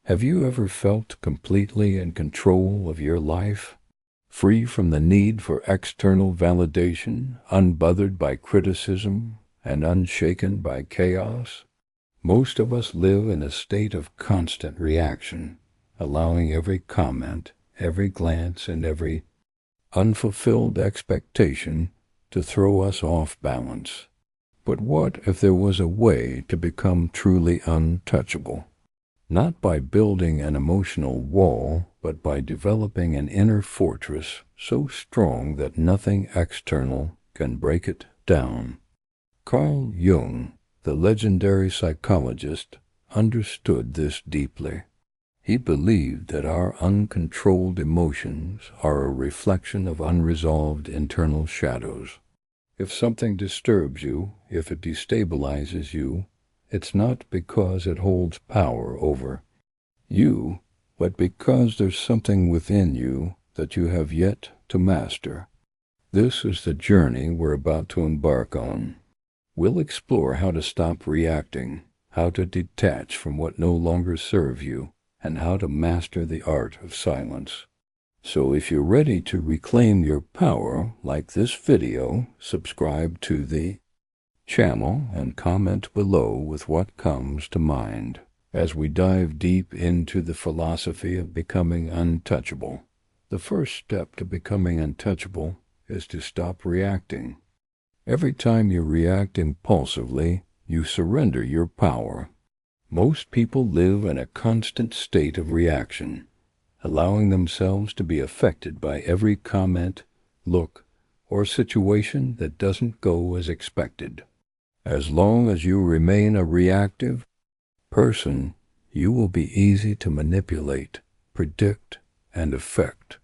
Have you ever felt completely in control of your life, free from the need for external validation, unbothered by criticism, and unshaken by chaos? Most of us live in a state of constant reaction, allowing every comment, every glance, and every unfulfilled expectation to throw us off balance. But what if there was a way to become truly untouchable? Not by building an emotional wall, but by developing an inner fortress so strong that nothing external can break it down. Carl Jung, the legendary psychologist, understood this deeply. He believed that our uncontrolled emotions are a reflection of unresolved internal shadows. If something disturbs you, if it destabilizes you, it's not because it holds power over you, but because there's something within you that you have yet to master. This is the journey we're about to embark on. We'll explore how to stop reacting, how to detach from what no longer serves you, and how to master the art of silence. So if you're ready to reclaim your power, like this video, subscribe to the channel and comment below with what comes to mind as we dive deep into the philosophy of becoming untouchable. The first step to becoming untouchable is to stop reacting. Every time you react impulsively, you surrender your power. Most people live in a constant state of reaction, allowing themselves to be affected by every comment, look, or situation that doesn't go as expected. As long as you remain a reactive person, you will be easy to manipulate, predict, and affect.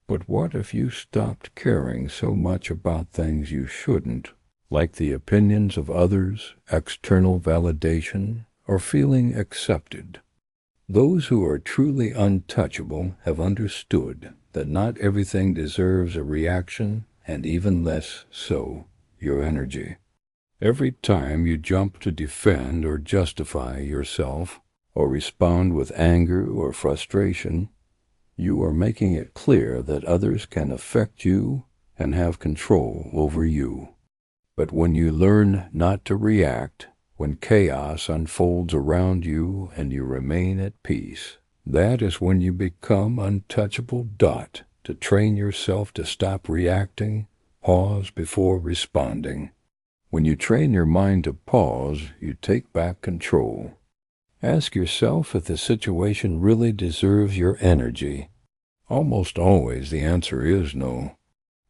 But what if you stopped caring so much about things you shouldn't, like the opinions of others, external validation, or feeling accepted? Those who are truly untouchable have understood that not everything deserves a reaction, and even less so, your energy. Every time you jump to defend or justify yourself, or respond with anger or frustration, you are making it clear that others can affect you and have control over you. But when you learn not to react, when chaos unfolds around you and you remain at peace, that is when you become untouchable. To train yourself to stop reacting, pause before responding. When you train your mind to pause, you take back control. Ask yourself if the situation really deserves your energy. Almost always the answer is no.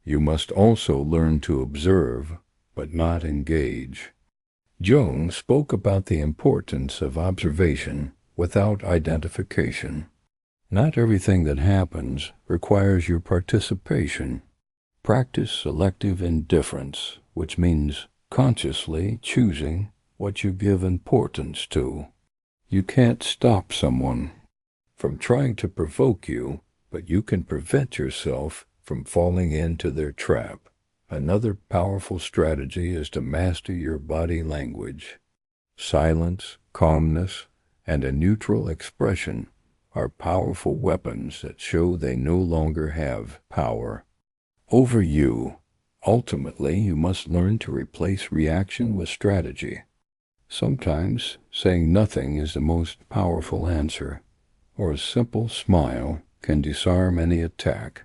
You must also learn to observe, but not engage. Jung spoke about the importance of observation without identification. Not everything that happens requires your participation. Practice selective indifference, which means consciously choosing what you give importance to. You can't stop someone from trying to provoke you, but you can prevent yourself from falling into their trap. Another powerful strategy is to master your body language. Silence, calmness, and a neutral expression are powerful weapons that show they no longer have power over you. Ultimately, you must learn to replace reaction with strategy. Sometimes saying nothing is the most powerful answer, or a simple smile can disarm any attack.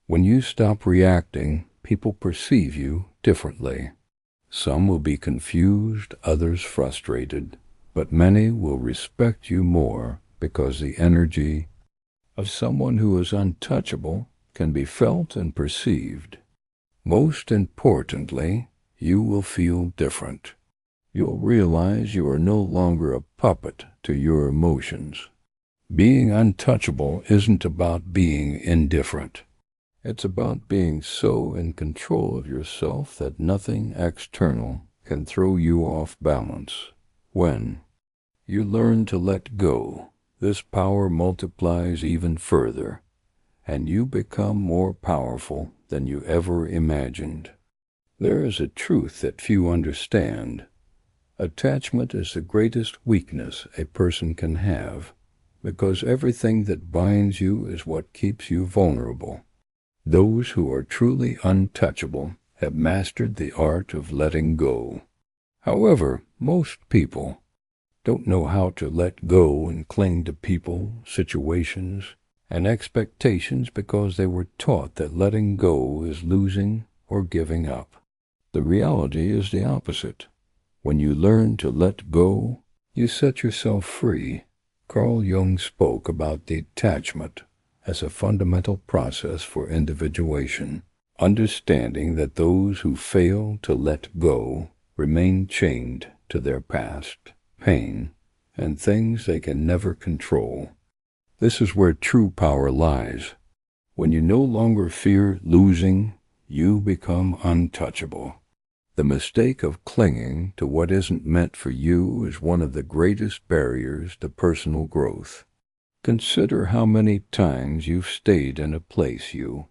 When you stop reacting, people perceive you differently. Some will be confused, others frustrated, but many will respect you more because the energy of someone who is untouchable can be felt and perceived. Most importantly, you will feel different. You'll realize you are no longer a puppet to your emotions. Being untouchable isn't about being indifferent. It's about being so in control of yourself that nothing external can throw you off balance. When you learn to let go, this power multiplies even further, and you become more powerful than you ever imagined. There is a truth that few understand. Attachment is the greatest weakness a person can have. because everything that binds you is what keeps you vulnerable. Those who are truly untouchable have mastered the art of letting go. However, most people don't know how to let go and cling to people, situations, and expectations because they were taught that letting go is losing or giving up. The reality is the opposite. When you learn to let go, you set yourself free. Carl Jung spoke about detachment as a fundamental process for individuation, understanding that those who fail to let go remain chained to their past, pain, and things they can never control. This is where true power lies. When you no longer fear losing, you become untouchable. The mistake of clinging to what isn't meant for you is one of the greatest barriers to personal growth. Consider how many times you've stayed in a place you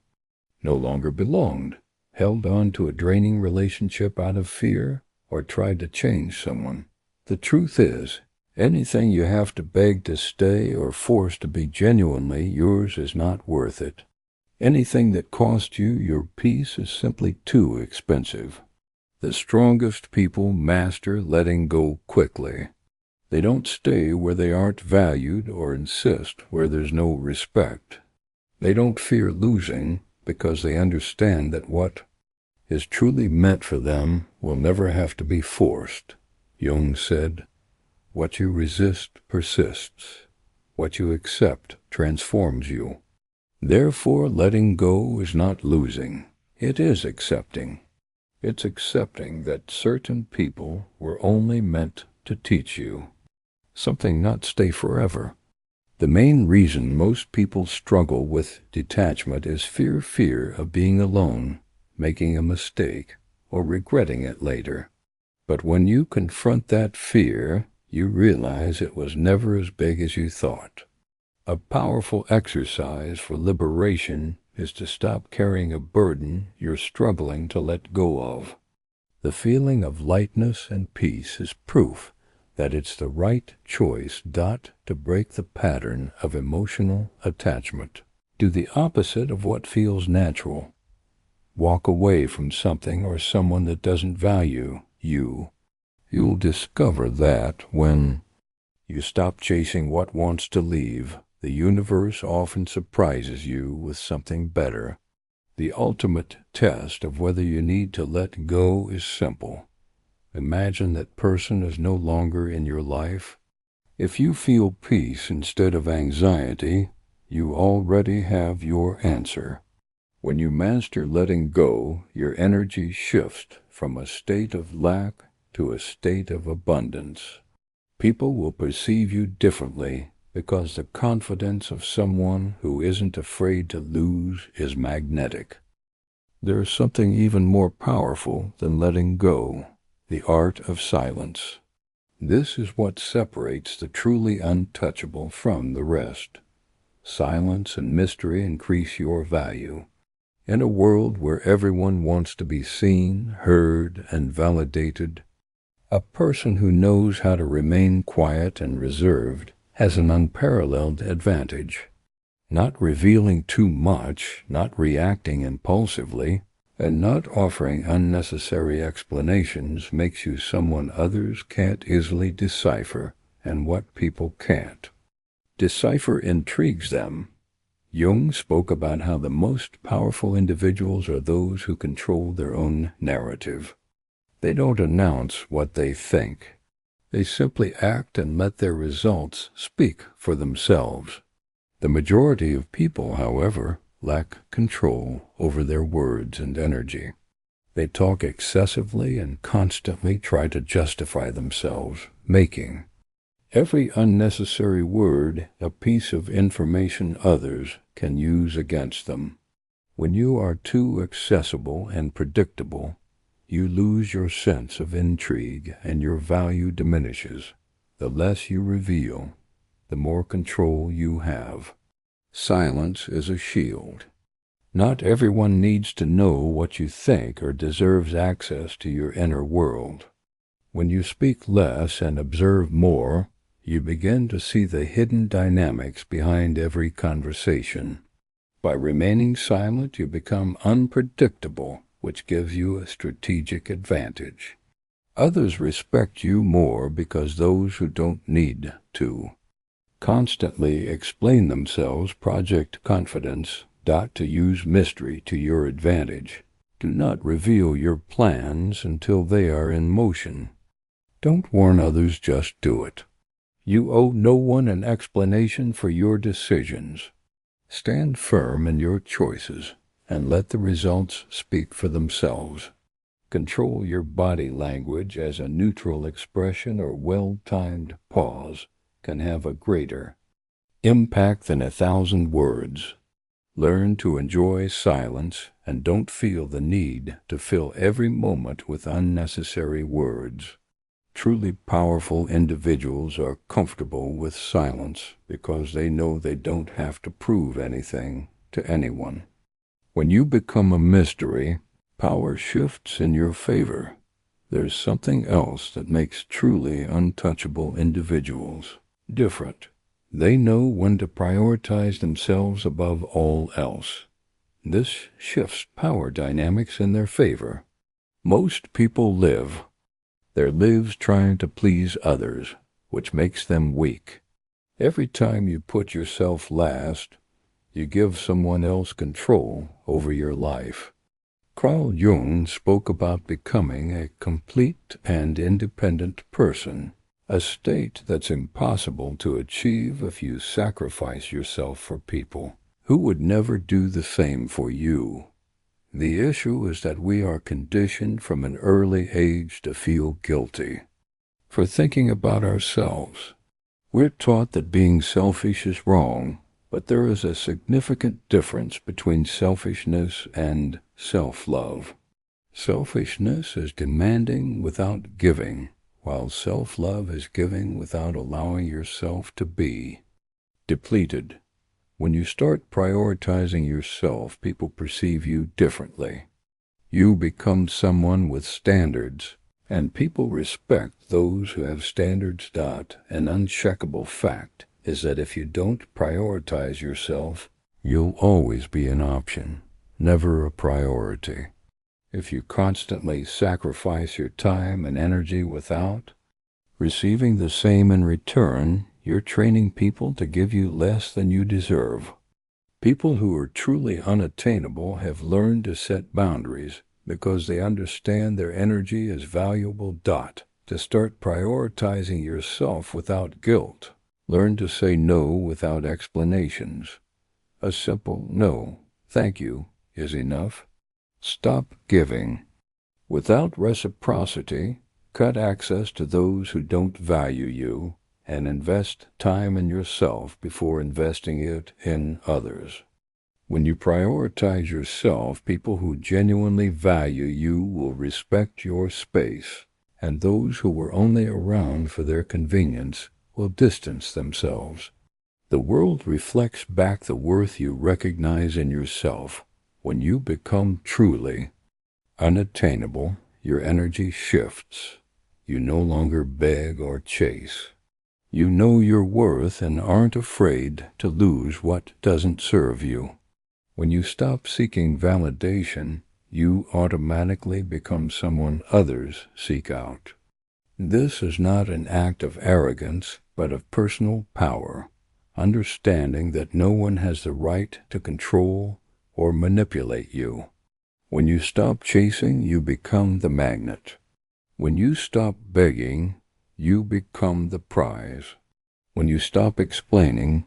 no longer belonged, held on to a draining relationship out of fear, or tried to change someone. The truth is, anything you have to beg to stay or force to be genuinely yours is not worth it. Anything that costs you your peace is simply too expensive. The strongest people master letting go quickly. They don't stay where they aren't valued or insist where there's no respect. They don't fear losing because they understand that what is truly meant for them will never have to be forced. Jung said, "What you resist persists. What you accept transforms you." Therefore, letting go is not losing. It is accepting. It's accepting that certain people were only meant to teach you something, not stay forever. The main reason most people struggle with detachment is fear of being alone, making a mistake, or regretting it later. But when you confront that fear, you realize it was never as big as you thought. A powerful exercise for liberation is to stop carrying a burden you're struggling to let go of. The feeling of lightness and peace is proof that it's the right choice to break the pattern of emotional attachment. Do the opposite of what feels natural. Walk away from something or someone that doesn't value you. You'll discover that when you stop chasing what wants to leave, the universe often surprises you with something better. The ultimate test of whether you need to let go is simple. Imagine that person is no longer in your life. If you feel peace instead of anxiety, you already have your answer. When you master letting go, your energy shifts from a state of lack to a state of abundance. People will perceive you differently because the confidence of someone who isn't afraid to lose is magnetic. There's something even more powerful than letting go, the art of silence. This is what separates the truly untouchable from the rest. Silence and mystery increase your value. In a world where everyone wants to be seen, heard, and validated, a person who knows how to remain quiet and reserved has an unparalleled advantage. Not revealing too much, not reacting impulsively, and not offering unnecessary explanations makes you someone others can't easily decipher, and what people can't decipher intrigues them. Jung spoke about how the most powerful individuals are those who control their own narrative. They don't announce what they think. They simply act and let their results speak for themselves. The majority of people, however, lack control over their words and energy. They talk excessively and constantly try to justify themselves, making every unnecessary word a piece of information others can use against them. When you are too accessible and predictable, you lose your sense of intrigue and your value diminishes. The less you reveal, the more control you have. Silence is a shield. Not everyone needs to know what you think or deserves access to your inner world. When you speak less and observe more, You begin to see the hidden dynamics behind every conversation. By remaining silent, you become unpredictable, which gives you a strategic advantage. Others respect you more because those who don't need to constantly explain themselves project confidence. To use mystery to your advantage. Do not reveal your plans until they are in motion. Don't warn others, just do it. You owe no one an explanation for your decisions. Stand firm in your choices and let the results speak for themselves. Control your body language, as a neutral expression or well-timed pause can have a greater impact than 1,000 words. Learn to enjoy silence and don't feel the need to fill every moment with unnecessary words. Truly powerful individuals are comfortable with silence because they know they don't have to prove anything to anyone. When you become a mystery, power shifts in your favor. There's something else that makes truly untouchable individuals different. They know when to prioritize themselves above all else. This shifts power dynamics in their favor. Most people live their lives trying to please others, which makes them weak. Every time you put yourself last, you give someone else control over your life. Carl Jung spoke about becoming a complete and independent person. A state that's impossible to achieve if you sacrifice yourself for people who would never do the same for you. The issue is that we are conditioned from an early age to feel guilty for thinking about ourselves. We're taught that being selfish is wrong, but there is a significant difference between selfishness and self-love. Selfishness is demanding without giving, while self-love is giving without allowing yourself to be depleted. When you start prioritizing yourself, people perceive you differently. You become someone with standards, and people respect those who have standards. An uncheckable fact is that if you don't prioritize yourself, you'll always be an option, never a priority. If you constantly sacrifice your time and energy without receiving the same in return, you're training people to give you less than you deserve. People who are truly unattainable have learned to set boundaries because they understand their energy is valuable. To start prioritizing yourself without guilt, learn to say no without explanations. A simple no, thank you, is enough. Stop giving without reciprocity. Cut access to those who don't value you, and invest time in yourself before investing it in others. When you prioritize yourself, people who genuinely value you will respect your space, and those who were only around for their convenience will distance themselves. The world reflects back the worth you recognize in yourself. When you become truly unattainable, your energy shifts. You no longer beg or chase. You know your worth and aren't afraid to lose what doesn't serve you. When you stop seeking validation, you automatically become someone others seek out. This is not an act of arrogance, but of personal power, understanding that no one has the right to control or manipulate you. When you stop chasing, you become the magnet. When you stop begging, you become the prize. When you stop explaining,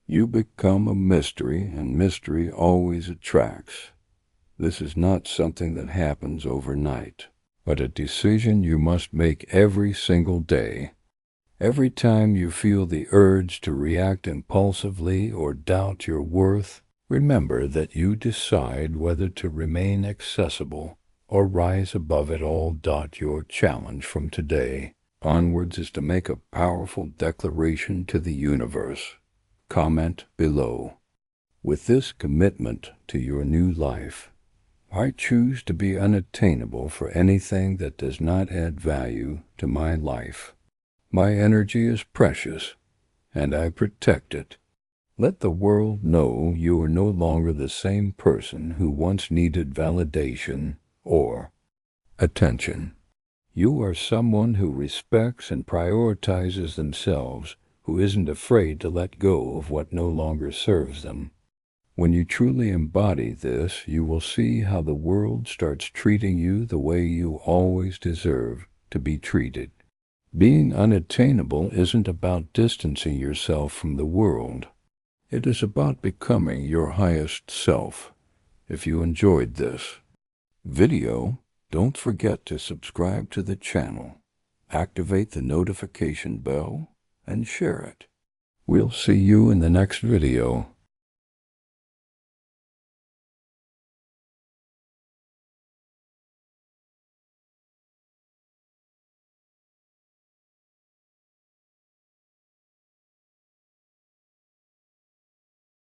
you become a mystery, and mystery always attracts. This is not something that happens overnight, but a decision you must make every single day. Every time you feel the urge to react impulsively or doubt your worth, remember that you decide whether to remain accessible or rise above it all. Your challenge from today onwards is to make a powerful declaration to the universe. Comment below. With this commitment to your new life, I choose to be unattainable for anything that does not add value to my life. My energy is precious, and I protect it. Let the world know you are no longer the same person who once needed validation or attention. You are someone who respects and prioritizes themselves, who isn't afraid to let go of what no longer serves them. When you truly embody this, you will see how the world starts treating you the way you always deserve to be treated. Being unattainable isn't about distancing yourself from the world. It is about becoming your highest self. If you enjoyed this video, don't forget to subscribe to the channel, activate the notification bell, and share it. We'll see you in the next video.